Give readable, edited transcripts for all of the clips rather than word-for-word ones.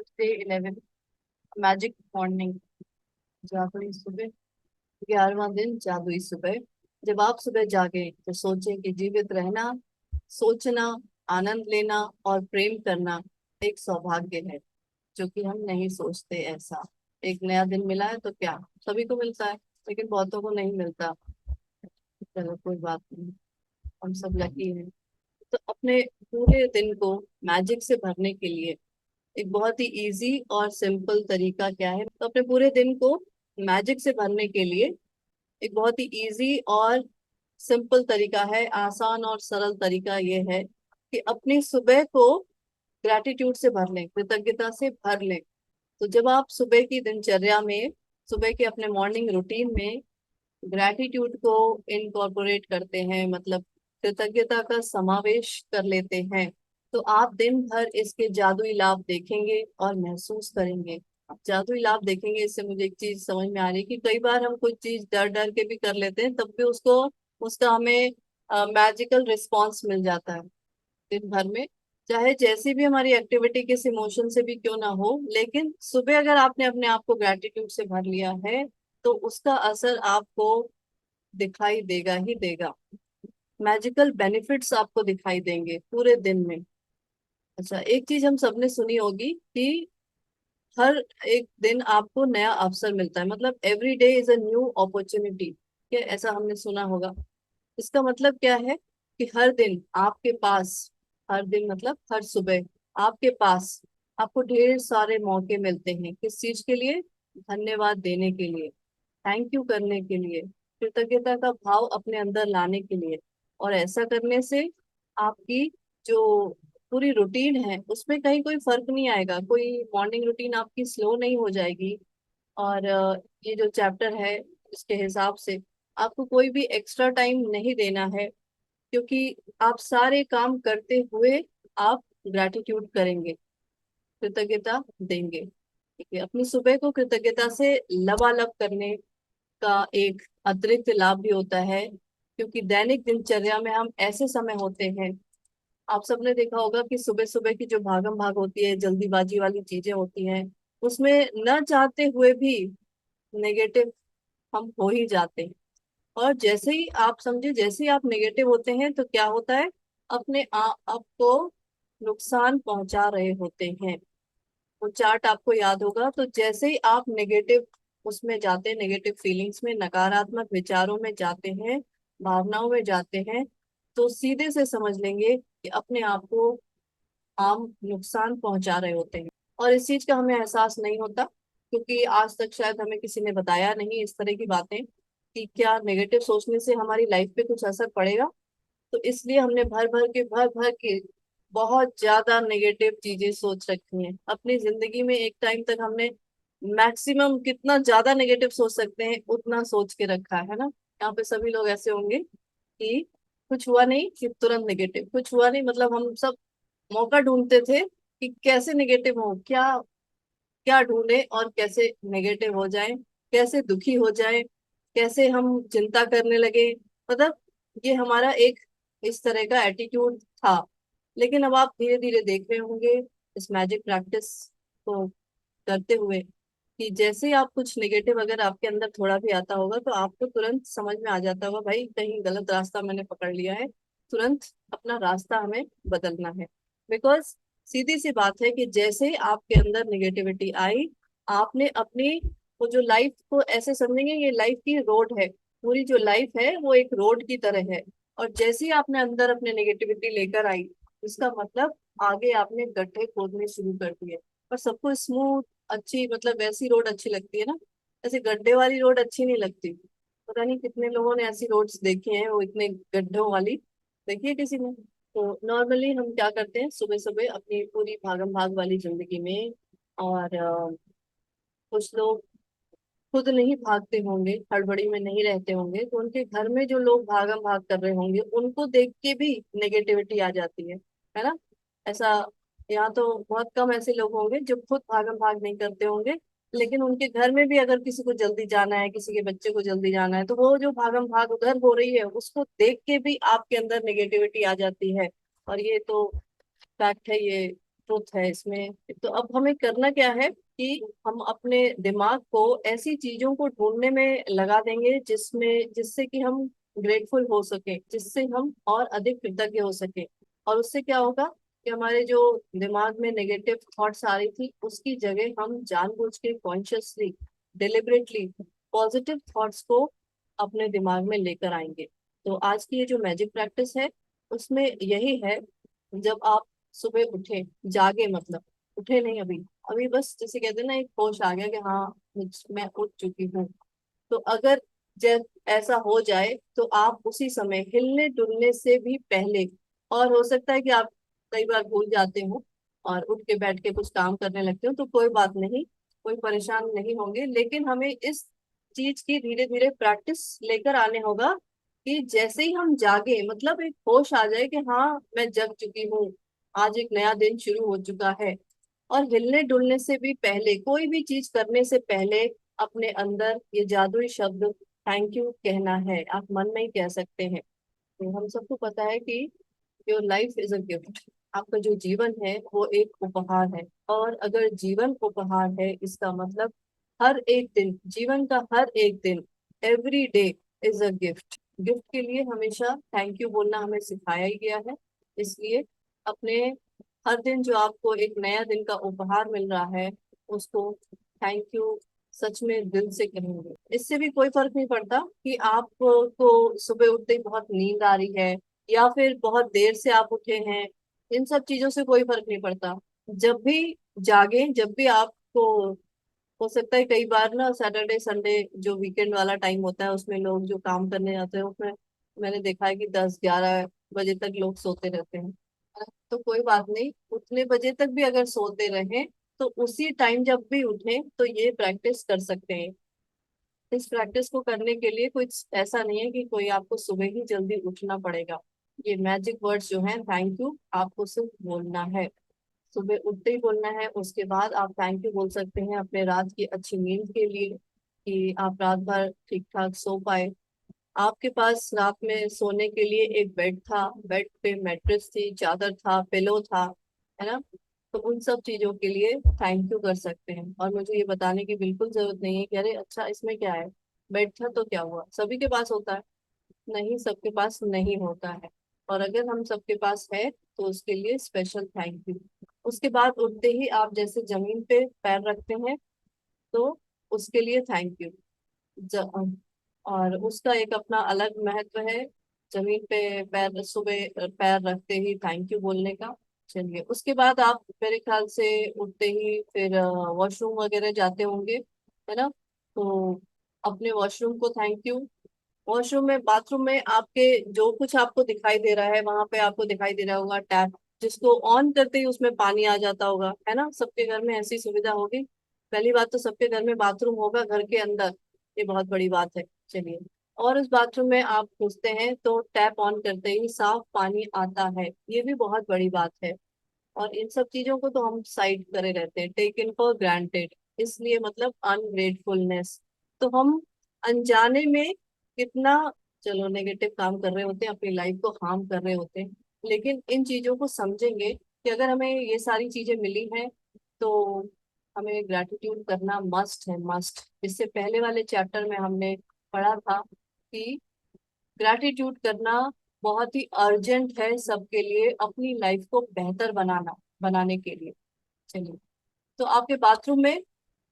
आज day 11 magic morning. जादुई सुबह। 11वां दिन जादुई सुबह। जब आप सुबह जागे तो सोचें कि जीवित रहना, सोचना, आनंद लेना और प्रेम करना एक सौभाग्य है, जो कि हम नहीं सोचते। ऐसा एक नया दिन मिला है तो क्या सभी को मिलता है, लेकिन बहुतों को नहीं मिलता। चलो कोई बात नहीं, हम सब लकी हैं। तो अपने पूरे दिन को मैजिक से भरने के लिए एक बहुत ही इजी और सिंपल तरीका क्या है, तो अपने पूरे दिन को मैजिक से भरने के लिए एक बहुत ही इजी और सिंपल तरीका है, आसान और सरल तरीका ये है कि अपनी सुबह को ग्रैटिट्यूड से भर लें, कृतज्ञता से भर लें। तो जब आप सुबह की दिनचर्या में, सुबह के अपने मॉर्निंग रूटीन में ग्रैटिट्यूड को इनकॉर्पोरेट करते हैं, मतलब कृतज्ञता का समावेश कर लेते हैं, तो आप दिन भर इसके जादुई लाभ देखेंगे और महसूस करेंगे। आप जादुई लाभ देखेंगे, इससे मुझे एक चीज समझ में आ रही है कि कई बार हम कुछ चीज डर डर के भी कर लेते हैं, तब भी उसको, उसका हमें मैजिकल रिस्पॉन्स मिल जाता है दिन भर में। चाहे जैसी भी हमारी एक्टिविटी किस इमोशन से भी क्यों ना हो, लेकिन सुबह अगर आपने अपने आप को ग्रैटिट्यूड से भर लिया है तो उसका असर आपको दिखाई देगा ही देगा। मैजिकल बेनिफिट्स आपको दिखाई देंगे पूरे दिन में। अच्छा, एक चीज हम सबने सुनी होगी कि हर एक दिन आपको नया अवसर मिलता है, मतलब every day is a new opportunity. क्या ऐसा हमने सुना होगा? इसका मतलब क्या है कि हर दिन आपके पास, हर दिन मतलब हर सुबह आपके पास आपको ढेर सारे मौके मिलते हैं। किस चीज के लिए? धन्यवाद देने के लिए, थैंक यू करने के लिए, कृतज्ञता का भाव अपने अंदर लाने के लिए। और ऐसा करने से आपकी जो पूरी रूटीन है उसमें कहीं कोई फर्क नहीं आएगा, कोई मॉर्निंग रूटीन आपकी स्लो नहीं हो जाएगी। और ये जो चैप्टर है इसके हिसाब से आपको कोई भी एक्स्ट्रा टाइम नहीं देना है, क्योंकि आप सारे काम करते हुए आप ग्रैटिट्यूड करेंगे, कृतज्ञता देंगे। ठीक है, अपनी सुबह को कृतज्ञता से लबालब करने का एक अतिरिक्त लाभ भी होता है, क्योंकि दैनिक दिनचर्या में हम ऐसे समय होते हैं, आप सबने देखा होगा कि सुबह सुबह की जो भागम भाग होती है, जल्दीबाजी वाली चीजें होती हैं, उसमें न चाहते हुए भी नेगेटिव हम हो ही जाते हैं। और जैसे ही आप समझे, जैसे ही आप नेगेटिव होते हैं तो क्या होता है, अपने आपको नुकसान पहुंचा रहे होते हैं। वो चार्ट आपको याद होगा, तो जैसे ही आप नेगेटिव उसमें जाते हैं, नेगेटिव फीलिंग्स में, नकारात्मक विचारों में जाते हैं, भावनाओं में जाते हैं, तो सीधे से समझ लेंगे कि अपने आप को आम नुकसान पहुंचा रहे होते हैं। और इस चीज का हमें एहसास नहीं होता, क्योंकि आज तक शायद हमें किसी ने बताया नहीं इस तरह की बातें कि क्या नेगेटिव सोचने से हमारी लाइफ पे कुछ असर पड़ेगा। तो इसलिए हमने भर भर के बहुत ज्यादा नेगेटिव चीजें सोच रखी हैं अपनी जिंदगी में। एक टाइम तक हमने मैक्सिमम कितना ज्यादा नेगेटिव सोच सकते हैं उतना सोच के रखा है ना। यहाँ पे सभी लोग ऐसे होंगे कि कुछ हुआ नहीं कि तुरंत नेगेटिव, कुछ हुआ नहीं मतलब हम सब मौका ढूंढते थे कि कैसे नेगेटिव हो, क्या क्या ढूंढे और कैसे नेगेटिव हो जाए, कैसे दुखी हो जाए, कैसे हम चिंता करने लगे। मतलब ये हमारा एक इस तरह का एटीट्यूड था। लेकिन अब आप धीरे धीरे देख रहे होंगे इस मैजिक प्रैक्टिस को करते हुए कि जैसे ही आप कुछ नेगेटिव अगर आपके अंदर थोड़ा भी आता होगा तो आपको तुरंत समझ में आ जाता होगा, भाई कहीं गलत रास्ता मैंने पकड़ लिया है, तुरंत अपना रास्ता हमें बदलना है। बिकॉज सीधी सी बात है कि जैसे ही आपके अंदर निगेटिविटी आई, आपने अपनी वो जो लाइफ को ऐसे समझेंगे, ये लाइफ की रोड है, पूरी जो लाइफ है वो एक रोड की तरह है। और जैसे ही आपने अंदर अपने नेगेटिविटी लेकर आई, इसका मतलब आगे आपने गड्ढे खोदने शुरू कर दिए। और सबको स्मूथ अच्छी, मतलब वैसी रोड अच्छी लगती है ना, ऐसे गड्ढे वाली रोड अच्छी नहीं लगती। पता नहीं कितने लोगों ने ऐसी रोड्स देखी हैं, वो इतने गड्ढों वाली देखी है किसी ने? तो नॉर्मली हम क्या करते हैं सुबह सुबह अपनी पूरी भागम भाग वाली जिंदगी में, और कुछ लोग खुद नहीं भागते होंगे, हड़बड़ी में नहीं रहते होंगे, तो उनके घर में जो लोग भागम भाग कर रहे होंगे उनको देख के भी नेगेटिविटी आ जाती है ना? ऐसा यहाँ तो बहुत कम ऐसे लोग होंगे जो खुद भागम भाग नहीं करते होंगे, लेकिन उनके घर में भी अगर किसी को जल्दी जाना है, किसी के बच्चे को जल्दी जाना है, तो वो जो भागम भाग उधर हो रही है उसको देख के भी आपके अंदर नेगेटिविटी आ जाती है। और ये तो फैक्ट है, ये ट्रुथ है इसमें। तो अब हमें करना क्या है कि हम अपने दिमाग को ऐसी चीजों को ढूंढने में लगा देंगे जिससे कि हम ग्रेटफुल हो सके, जिससे हम और अधिक कृतज्ञ हो सके। और उससे क्या होगा कि हमारे जो दिमाग में नेगेटिव थॉट्स आ रही थी उसकी जगह हम जानबूझ के कॉन्शियसली डिलिबरेटली पॉजिटिव थॉट्स को अपने दिमाग में लेकर आएंगे। तो आज की ये जो मैजिक प्रैक्टिस है उसमें यही है, जब आप सुबह उठे, जागे मतलब उठे नहीं अभी, अभी बस जैसे कहते हैं ना, एक होश आ गया कि हाँ मैं उठ चुकी हूँ। तो अगर जब ऐसा हो जाए तो आप उसी समय हिलने डुलने से भी पहले, और हो सकता है कि आप कई बार भूल जाते हो और उठ के बैठ के कुछ काम करने लगते हो, तो कोई बात नहीं, कोई परेशान नहीं होंगे। लेकिन हमें इस चीज की धीरे धीरे प्रैक्टिस लेकर आने होगा कि जैसे ही हम जागे मतलब एक होश आ जाए कि हाँ मैं जग चुकी हूँ, आज एक नया दिन शुरू हो चुका है। और हिलने डुलने से भी पहले, कोई भी चीज करने से पहले अपने अंदर ये जादुई शब्द थैंक यू कहना है। आप मन में ही कह सकते हैं। तो हम सबको पता है कि your life is a gift. आपका जो जीवन है वो एक उपहार है। और अगर जीवन उपहार है इसका मतलब हर एक दिन, जीवन का हर एक दिन, every day is a gift. Gift के लिए हमेशा थैंक यू बोलना हमें सिखाया ही गया है। इसलिए अपने हर दिन जो आपको एक नया दिन का उपहार मिल रहा है उसको थैंक यू सच में दिल से कहेंगे। इससे भी कोई फर्क नहीं पड़ता कि आपको सुबह उठते ही बहुत नींद आ रही है या फिर बहुत देर से आप उठे हैं। इन सब चीजों से कोई फर्क नहीं पड़ता। जब भी जागे, जब भी आपको, हो सकता है कई बार ना सैटरडे संडे जो वीकेंड वाला टाइम होता है उसमें लोग जो काम करने जाते हैं उसमें मैंने देखा है कि 10-11 बजे तक लोग सोते रहते हैं। तो कोई बात नहीं, उतने बजे तक भी अगर सोते रहें तो उसी टाइम जब भी उठें तो ये प्रैक्टिस कर सकते हैं। इस प्रैक्टिस को करने के लिए कुछ ऐसा नहीं है कि कोई आपको सुबह ही जल्दी उठना पड़ेगा। ये मैजिक वर्ड्स जो हैं थैंक यू आपको सिर्फ बोलना है, सुबह उठते ही बोलना है। उसके बाद आप थैंक यू बोल सकते हैं अपने रात की अच्छी नींद के लिए कि आप रात भर ठीक ठाक सो पाए। आपके पास रात में सोने के लिए एक बेड था, बेड पे मैट्रेस थी, चादर था, पिलो था, है ना। तो उन सब चीजों के लिए थैंक यू कर सकते हैं। और मुझे ये बताने की बिल्कुल जरूरत नहीं है कि अरे अच्छा इसमें क्या है, बेड था तो क्या हुआ, सभी के पास होता है। नहीं, सबके पास नहीं होता है। और अगर हम सबके पास है तो उसके लिए स्पेशल थैंक यू। उसके बाद उठते ही आप जैसे जमीन पे पैर रखते हैं तो उसके लिए थैंक यू। और उसका एक अपना अलग महत्व है, जमीन पे पैर सुबह पैर रखते ही थैंक यू बोलने का। चलिए, उसके बाद आप मेरे ख्याल से उठते ही फिर वॉशरूम वगैरह जाते होंगे, है ना। तो अपने वॉशरूम को थैंक यू। वॉशरूम में, बाथरूम में आपके जो कुछ आपको दिखाई दे रहा है वहां पे आपको दिखाई दे रहा होगा टैप, जिसको ऑन करते ही उसमें पानी आ जाता होगा, है ना। सबके घर में ऐसी सुविधा होगी। पहली बात तो सबके घर में बाथरूम होगा घर के अंदर, ये बहुत बड़ी बात है। चलिए, और उस बाथरूम में आप घुसते हैं तो टैप ऑन करते ही साफ पानी आता है, ये भी बहुत बड़ी बात है। और इन सब चीजों को तो हम साइड करे रहते हैं, टेक इन फॉर ग्रांटेड, इसलिए मतलब अनग्रेटफुलनेस। तो हम अनजाने में कितना, चलो नेगेटिव काम कर रहे होते हैं, अपनी लाइफ को हार्म कर रहे होते हैं। लेकिन इन चीजों को समझेंगे कि अगर हमें ये सारी चीजें मिली हैं तो हमें ग्रेटिट्यूड करना मस्ट है, मस्ट। इससे पहले वाले चैप्टर में हमने पढ़ा था कि ग्रैटिट्यूड करना बहुत ही अर्जेंट है सबके लिए, अपनी लाइफ को बेहतर बनाने के लिए। चलिए, तो आपके बाथरूम में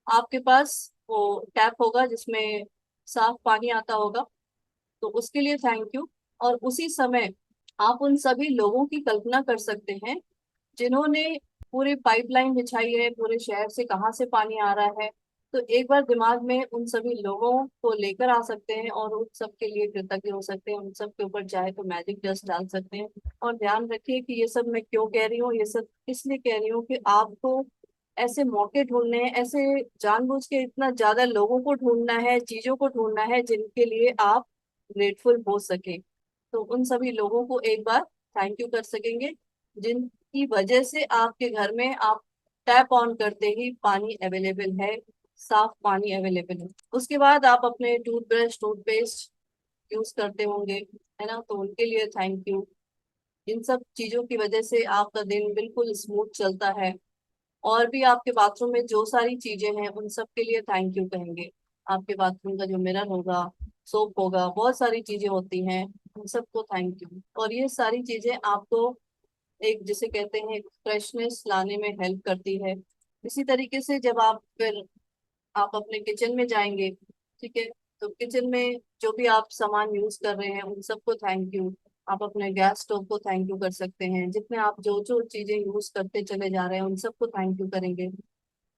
आपके पास वो टैप होगा जिसमें साफ पानी आता होगा, तो उसके लिए थैंक यू। और उसी समय आप उन सभी लोगों की कल्पना कर सकते हैं जिन्होंने पूरी पाइपलाइन बिछाई है, पूरे शहर से कहाँ से पानी आ रहा है। तो एक बार दिमाग में उन सभी लोगों को लेकर आ सकते हैं और उन सब के लिए कृतज्ञ हो सकते हैं, उन सब के ऊपर चाहे तो मैजिक डस्ट डाल सकते हैं। और ध्यान रखिए कि ये सब मैं क्यों कह रही हूँ, ये सब इसलिए कह रही हूँ कि आपको ऐसे मौके ढूंढने हैं, ऐसे जानबूझ के इतना ज्यादा लोगों को ढूंढना है, चीजों को ढूंढना है जिनके लिए आप ग्रेटफुल हो सके। तो उन सभी लोगों को एक बार थैंक यू कर सकेंगे जिनकी वजह से आपके घर में आप टैप ऑन करते ही पानी अवेलेबल है, साफ पानी अवेलेबल है। उसके बाद आप अपने टूथब्रश टूथपेस्ट यूज करते होंगे, है ना, तो उनके लिए थैंक यू। इन सब चीजों की वजह से आपका दिन बिल्कुल स्मूथ चलता है। और भी आपके बाथरूम में जो सारी चीजें हैं उन सब के लिए थैंक यू कहेंगे। आपके बाथरूम का जो मिरर होगा, सोप होगा, बहुत सारी चीजें होती हैं, उन सबको थैंक यू। और ये सारी चीजें आपको एक जिसे कहते हैं फ्रेशनेस लाने में हेल्प करती है। इसी तरीके से जब आप अपने किचन में जाएंगे, ठीक है, तो किचन में जो भी आप सामान यूज कर रहे हैं उन सबको थैंक यू। आप अपने गैस स्टोव को थैंक यू कर सकते हैं। जितने आप जो जो चीजें यूज करते चले जा रहे हैं उन सबको थैंक यू करेंगे।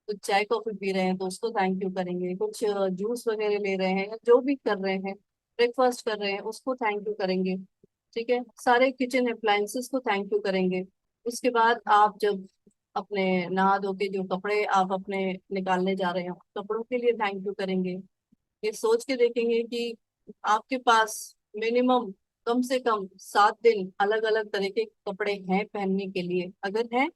कुछ चाय कॉफी पी रहे हैं तो उसको थैंक यू करेंगे। कुछ जूस वगैरह ले रहे हैं या जो भी कर रहे हैं, ब्रेकफास्ट कर रहे हैं, उसको थैंक यू करेंगे। ठीक है, सारे किचन अप्लायंसेस को थैंक यू करेंगे। उसके बाद आप जब अपने नहा धो के जो कपड़े आप अपने निकालने जा रहे हो, कपड़ों के लिए थैंक यू करेंगे। ये सोच के देखेंगे कि आपके पास मिनिमम कम से कम 7 दिन अलग अलग तरह के कपड़े हैं पहनने के लिए। अगर हैं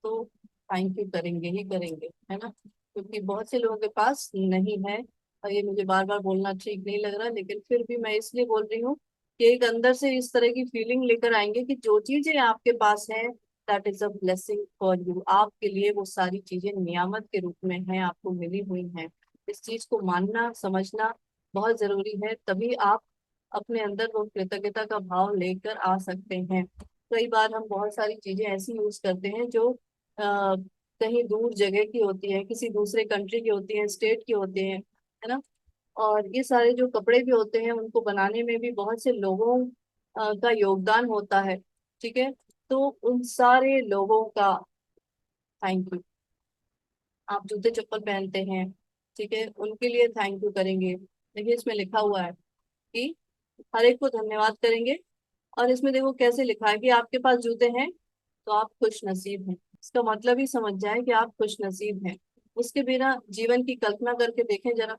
तो थैंक यू करेंगे ही करेंगे, है ना। क्योंकि बहुत से लोगों के पास नहीं है। और ये मुझे बार बार बोलना ठीक नहीं लग रहा, लेकिन फिर भी मैं इसलिए बोल रही हूँ कि एक अंदर से इस तरह की फीलिंग लेकर आएंगे कि जो चीजें आपके पास है that is a blessing for you. आपके लिए वो सारी चीजें नियामत के रूप में हैं, आपको मिली हुई हैं। इस चीज को मानना समझना बहुत जरूरी है, तभी आप अपने अंदर वो कृतज्ञता का भाव लेकर आ सकते हैं। कई बार हम बहुत सारी चीजें ऐसी यूज करते हैं जो कहीं दूर जगह की होती है, किसी दूसरे कंट्री की होती है, स्टेट की होती है ना। और ये सारे जो कपड़े भी होते हैं उनको बनाने में भी बहुत से लोगों का योगदान होता है। ठीक है, तो उन सारे लोगों का थैंक यू। आप जूते चप्पल पहनते हैं, ठीक है, उनके लिए थैंक यू करेंगे। देखिए इसमें लिखा हुआ है कि हर एक को धन्यवाद करेंगे। और इसमें देखो कैसे लिखा है कि आपके पास जूते हैं तो आप खुश नसीब हैं। इसका मतलब ही समझ जाए कि आप खुश नसीब हैं। उसके बिना जीवन की कल्पना करके देखें जरा।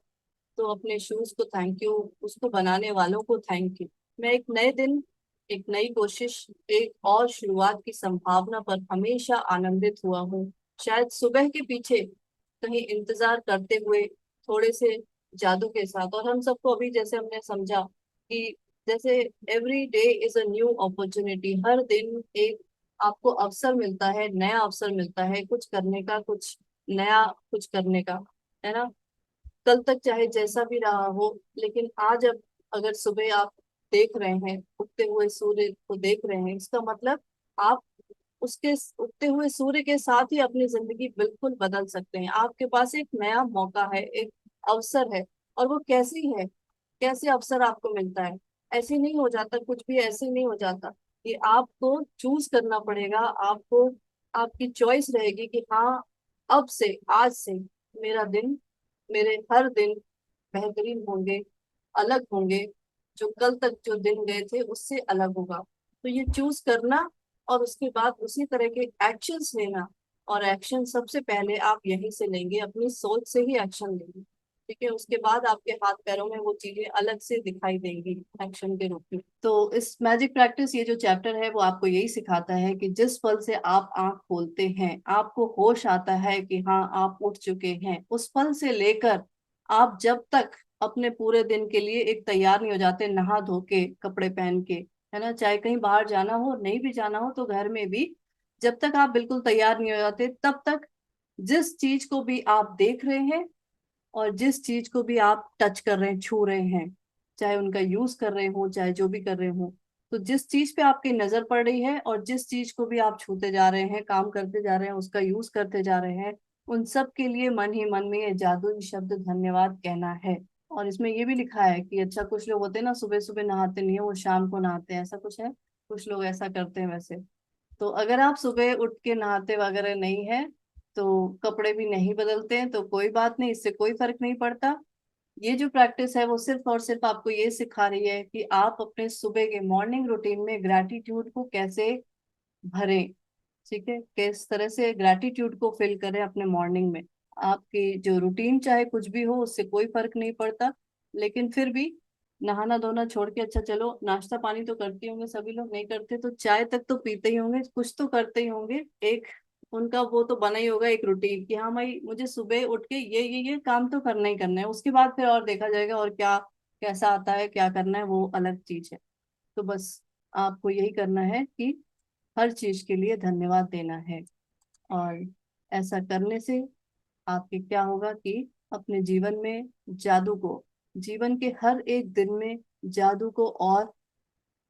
तो अपने शूज को थैंक यू, उसको बनाने वालों को थैंक यू। मैं एक नए दिन, एक नई कोशिश, एक और शुरुआत की संभावना पर हमेशा आनंदित हुआ हूँ। शायद सुबह के पीछे कहीं इंतजार करते हुए थोड़े से जादू के साथ। और हम सबको अभी जैसे हमने समझा कि जैसे every day is a new opportunity, हर दिन एक आपको अवसर मिलता है, नया अवसर मिलता है कुछ करने का, कुछ नया कुछ करने का, है ना। कल तक चाहे जैसा भी रहा हो, लेकिन आज अब अगर सुबह आप देख रहे हैं, उगते हुए सूर्य को देख रहे हैं, इसका मतलब आप उसके उगते हुए सूर्य के साथ ही अपनी जिंदगी बिल्कुल बदल सकते हैं। आपके पास एक नया मौका है, एक अवसर है। और वो कैसी है, कैसे अवसर आपको मिलता है। ऐसे नहीं हो जाता, कुछ भी ऐसे नहीं हो जाता। ये आपको चूज करना पड़ेगा। आपको, आपकी चॉइस रहेगी कि हाँ, अब से, आज से मेरा दिन, मेरे हर दिन बेहतरीन होंगे, अलग होंगे। जो कल तक जो दिन गए थे उससे अलग होगा। तो ये चूज करना और उसके बाद उसी तरह के एक्शंस लेना। और एक्शन सबसे पहले आप यहीं से लेंगे, अपनी सोच से ही एक्शन लेंगे। ठीक है, उसके बाद आपके हाथ पैरों में वो चीजें अलग से दिखाई देंगी एक्शन के रूप में। तो इस मैजिक प्रैक्टिस, ये जो चैप्टर है वो आपको यही सिखाता है कि जिस पल से आप आंख खोलते हैं, आपको होश आता है कि हाँ आप उठ चुके हैं, उस पल से लेकर आप जब तक अपने पूरे दिन के लिए एक तैयार नहीं हो जाते, नहा धो के कपड़े पहन के, है ना, चाहे कहीं बाहर जाना हो, नहीं भी जाना हो तो घर में भी, जब तक आप बिल्कुल तैयार नहीं हो जाते तब तक जिस चीज को भी आप देख रहे हैं और जिस चीज को भी आप टच कर रहे हैं, छू रहे हैं, चाहे उनका यूज कर रहे हो, चाहे जो भी कर रहे हो, तो जिस चीज पे आपकी नजर पड़ रही है और जिस चीज को भी आप छूते जा रहे हैं, काम करते जा रहे हैं, उसका यूज करते जा रहे हैं, उन सब के लिए मन ही मन में ये जादुई शब्द धन्यवाद कहना है। और इसमें ये भी लिखा है कि अच्छा, कुछ लोग होते हैं ना सुबह सुबह नहाते नहीं है, वो शाम को नहाते हैं, ऐसा कुछ है, कुछ लोग ऐसा करते हैं वैसे। तो अगर आप सुबह उठ के नहाते वगैरह नहीं है, तो कपड़े भी नहीं बदलते हैं, तो कोई बात नहीं, इससे कोई फर्क नहीं पड़ता। ये जो प्रैक्टिस है वो सिर्फ और सिर्फ आपको ये सिखा रही है कि आप अपने सुबह के मॉर्निंग रूटीन में ग्रैटिट्यूड को कैसे भरें। ठीक है, किस तरह से ग्रैटिट्यूड को फिल करें अपने मॉर्निंग में। आपकी जो रूटीन चाहे कुछ भी हो, उससे कोई फर्क नहीं पड़ता, लेकिन फिर भी नहाना धोना छोड़ के, अच्छा चलो नाश्ता पानी तो करते होंगे सभी लोग, नहीं करते तो चाय तक तो पीते ही होंगे, कुछ तो करते ही होंगे। एक उनका वो तो बना ही होगा एक रूटीन कि हाँ भाई मुझे सुबह उठ के ये काम तो करना ही करना है। उसके बाद फिर और देखा जाएगा और क्या कैसा आता है, क्या करना है, वो अलग चीज है। तो बस आपको यही करना है कि हर चीज के लिए धन्यवाद देना है। और ऐसा करने से आपके क्या होगा कि अपने जीवन में जादू को, जीवन के हर एक दिन में जादू को और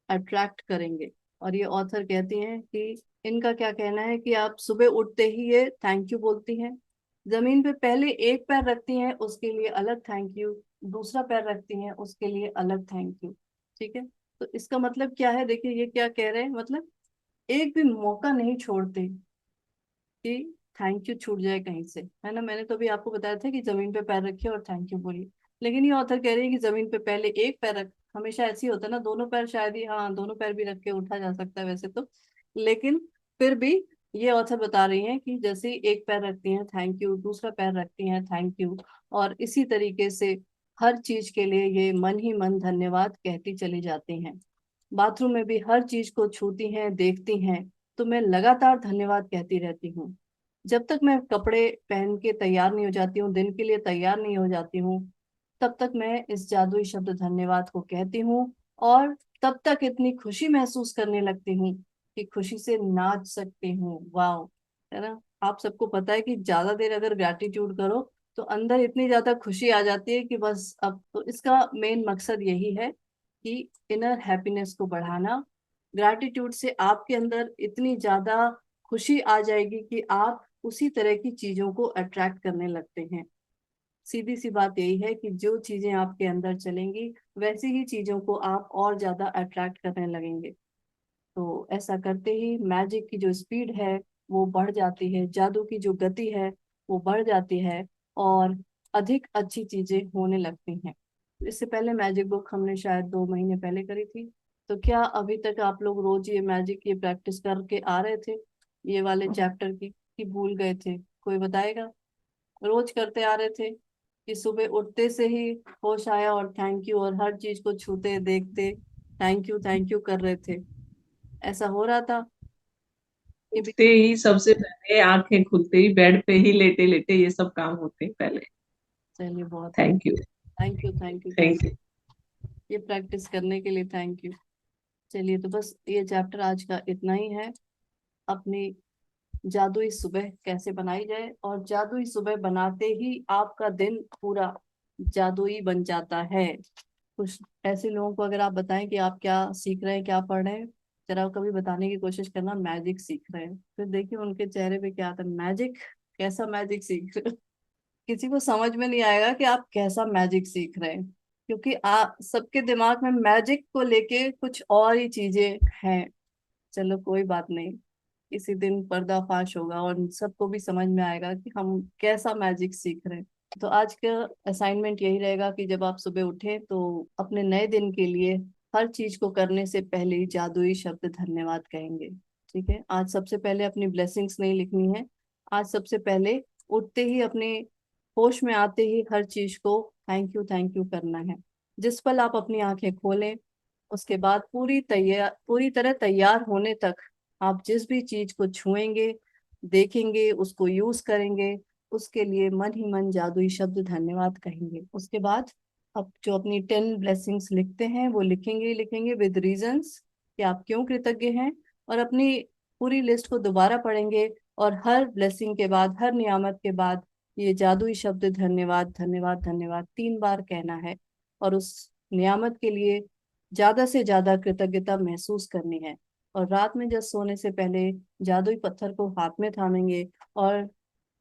अट्रैक्ट करेंगे। और ये ऑथर कहती हैं कि इनका क्या कहना है कि आप सुबह उठते ही ये थैंक यू बोलती हैं। जमीन पे पहले एक पैर रखती हैं उसके लिए अलग थैंक यू, दूसरा पैर रखती हैं उसके लिए अलग थैंक यू। ठीक है। तो इसका मतलब क्या है, देखिए ये क्या कह रहे हैं, मतलब एक भी मौका नहीं छोड़ते कि थैंक यू छूट जाए कहीं से, है ना। मैंने तो अभी आपको बताया था कि जमीन पे पैर रखिए और थैंक यू बोलिए, लेकिन ये ऑथर कह रही है कि जमीन पे पहले एक पैर रख, हमेशा ऐसे ही होता है ना, दोनों पैर शायद ही, हाँ दोनों पैर भी रख के उठा जा सकता है वैसे तो, लेकिन फिर भी ये ऑथर बता रही हैं कि जैसे ही एक पैर रखती हैं थैंक यू, दूसरा पैर रखती हैं थैंक यू, और इसी तरीके से हर चीज के लिए ये मन ही मन धन्यवाद कहती चली जाती हैं। बाथरूम में भी हर चीज को छूती हैं देखती हैं तो मैं लगातार धन्यवाद कहती रहती हूँ। जब तक मैं कपड़े पहन के तैयार नहीं हो जाती हूँ, दिन के लिए तैयार नहीं हो जाती हूँ, तब तक मैं इस जादुई शब्द धन्यवाद को कहती हूँ। और तब तक इतनी खुशी महसूस करने लगती हूँ कि खुशी से नाच सकती हूँ। वाह, है ना। आप सबको पता है कि ज्यादा देर अगर ग्रैटिट्यूड करो तो अंदर इतनी ज्यादा खुशी आ जाती है कि बस, अब तो इसका मेन मकसद यही है कि इनर हैप्पीनेस को बढ़ाना। ग्रैटिट्यूड से आपके अंदर इतनी ज्यादा खुशी आ जाएगी कि आप उसी तरह की चीजों को अट्रैक्ट करने लगते हैं। सीधी सी बात यही है कि जो चीजें आपके अंदर चलेंगी वैसी ही चीजों को आप और ज्यादा अट्रैक्ट करने लगेंगे। तो ऐसा करते ही मैजिक की जो स्पीड है वो बढ़ जाती है, जादू की जो गति है वो बढ़ जाती है, और अधिक अच्छी चीजें होने लगती हैं। इससे पहले मैजिक बुक हमने शायद 2 महीने पहले करी थी। तो क्या अभी तक आप लोग रोज ये मैजिक की प्रैक्टिस करके आ रहे थे, ये वाले चैप्टर की, कि भूल गए थे? कोई बताएगा? रोज करते आ रहे थे कि सुबह उठते से ही होश आया और थैंक यू, और हर चीज को छूते देखते थैंक यू कर रहे थे? ऐसा हो रहा था कि भी? उठते ही सबसे पहले आंखें खुलते ही बेड पे ही लेटे लेटे ये सब काम होते हैं पहले। चलिए बहुत अच्छे। Thank you. Thank you thank you thank thank you. ये प्रैक्टिस करने के लिए थैंक यू। चलिए तो बस ये चैप्टर आज का इतना ही है। अपनी जादुई सुबह कैसे बनाई जाए, और जादुई सुबह बनाते ही आपका दिन पूरा जादुई बन जाता है। कुछ ऐसे लोगों को अगर आप बताएं कि आप क्या सीख रहे हैं, क्या पढ़ रहे हैं, जरा कभी बताने की कोशिश करना मैजिक सीख रहे हैं, फिर देखिए उनके चेहरे पे क्या आता है। मैजिक? कैसा मैजिक सीख रहे हैं? किसी को समझ में नहीं आएगा कि आप कैसा मैजिक सीख रहे हैं, क्योंकि आप सबके दिमाग में मैजिक को लेके कुछ और ही चीजें हैं। चलो कोई बात नहीं, इसी दिन पर्दाफाश होगा और सबको भी समझ में आएगा कि हम कैसा मैजिक सीख रहे हैं। तो आज का असाइनमेंट यही रहेगा कि जब आप सुबह उठें तो अपने नए दिन के लिए हर चीज को करने से पहले ही जादुई शब्द धन्यवाद कहेंगे। ठीक है। आज सबसे पहले अपनी ब्लेसिंग्स नहीं लिखनी है। आज सबसे पहले उठते ही, अपने होश में आते ही हर चीज को थैंक यू करना है। जिस पल आप अपनी आंखें खोलें उसके बाद पूरी तरह तैयार होने तक आप जिस भी चीज को छुएंगे, देखेंगे, उसको यूज करेंगे, उसके लिए मन ही मन जादुई शब्द धन्यवाद कहेंगे। उसके बाद अब जो अपनी 10 ब्लेसिंग्स लिखते हैं वो लिखेंगे ही लिखेंगे विद रीजंस कि आप क्यों कृतज्ञ हैं, और अपनी पूरी लिस्ट को दोबारा पढ़ेंगे, और हर ब्लेसिंग के बाद, हर नियामत के बाद ये जादुई शब्द धन्यवाद धन्यवाद धन्यवाद 3 बार कहना है। और उस नियामत के लिए ज्यादा से ज्यादा कृतज्ञता महसूस करनी है। और रात में जब सोने से पहले जादुई पत्थर को हाथ में थामेंगे और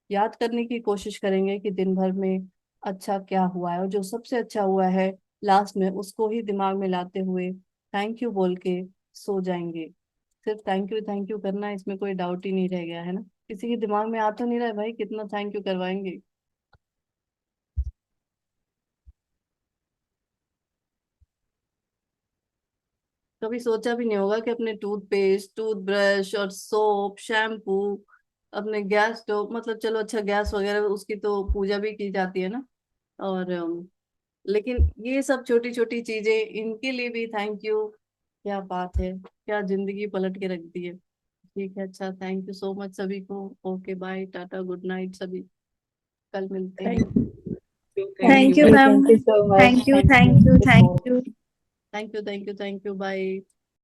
याद करने की कोशिश करेंगे कि दिन भर में अच्छा क्या हुआ है, और जो सबसे अच्छा हुआ है लास्ट में उसको ही दिमाग में लाते हुए थैंक यू बोल के सो जाएंगे। सिर्फ थैंक यू करना है, इसमें कोई डाउट ही नहीं रह गया है ना। किसी के दिमाग में आ तो नहीं रहा है भाई कितना थैंक यू करवाएंगे? कभी सोचा भी नहीं होगा कि अपने टूथपेस्ट, टूथब्रश और सोप, शैम्पू, अपने गैस स्टोव, मतलब चलो अच्छा गैस वगैरह उसकी तो पूजा भी की जाती है ना, और लेकिन ये सब छोटी छोटी चीजें, इनके लिए भी थैंक यू। क्या बात है, क्या जिंदगी पलट के रख दी है। ठीक है, अच्छा, थैंक यू सो मच सभी को। Okay bye, tata, good night सभी, कल मिलते हैं। Thank you. Thank Thank you you, ma'am. ma'am. Thank Thank you, thank you, thank you. You thank you thank you bye.